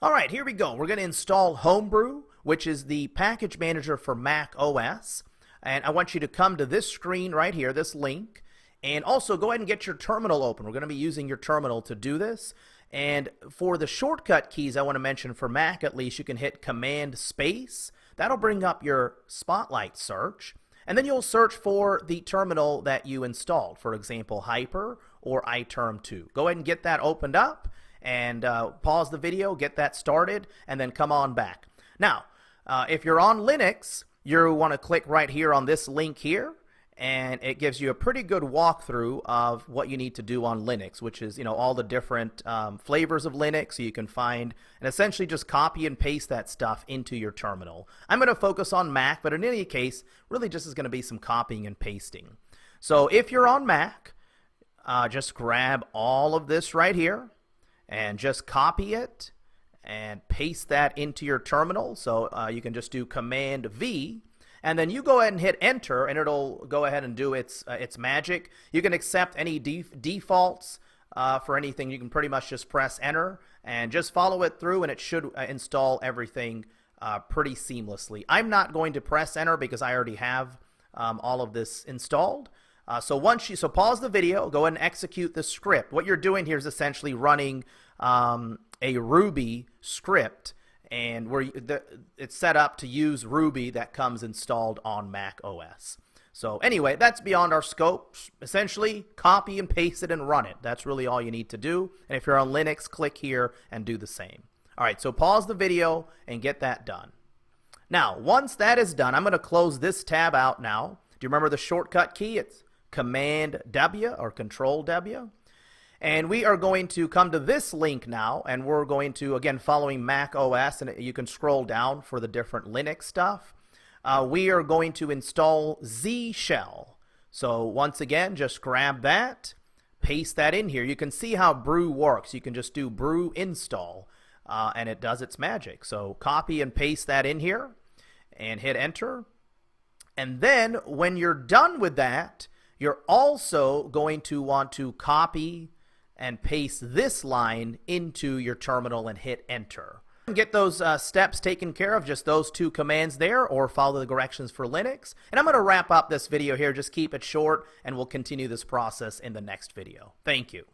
All right, here we go. We're going to install Homebrew, which is the package manager for Mac OS. And I want you to come to this screen right here, this link, and also go ahead and get your terminal open. We're going to be using your terminal to do this. And for the shortcut keys, I want to mention for Mac at least, you can hit Command Space. That'll bring up your Spotlight search. And then you'll search for the terminal that you installed, for example, Hyper or iTerm2. Go ahead and get that opened up and pause the video, get that started, and then come on back. Now, if you're on Linux, you want to click right here on this link here, and it gives you a pretty good walkthrough of what you need to do on Linux, which is, all the different flavors of Linux, so you can find and essentially just copy and paste that stuff into your terminal. I'm going to focus on Mac, but in any case, really just is going to be some copying and pasting. So if you're on Mac, just grab all of this right here and just copy it and paste that into your terminal. So you can just do Command V, and then you go ahead and hit Enter, and it'll go ahead and do its magic. You can accept any defaults for anything. You can pretty much just press Enter and just follow it through, and it should install everything pretty seamlessly. I'm not going to press Enter because I already have all of this installed. So pause the video, go ahead and execute the script. What you're doing here is essentially running a Ruby script, and it's set up to use Ruby that comes installed on Mac OS. So anyway, that's beyond our scope. Essentially, copy and paste it and run it. That's really all you need to do. And if you're on Linux, click here and do the same. All right, so pause the video and get that done. Now, once that is done, I'm going to close this tab out now. Do you remember the shortcut key? It's Command W or Control W. And we are going to come to this link now, and we're going to, again, following Mac OS, and you can scroll down for the different Linux stuff. We are going to install zsh. So once again, just grab that, paste that in here. You can see how brew works. You can just do brew install, and it does its magic. So copy and paste that in here and hit Enter. And then when you're done with that, you're also going to want to copy and paste this line into your terminal and hit Enter. Get those steps taken care of, just those two commands there, or follow the directions for Linux. And I'm going to wrap up this video here. Just keep it short, and we'll continue this process in the next video. Thank you.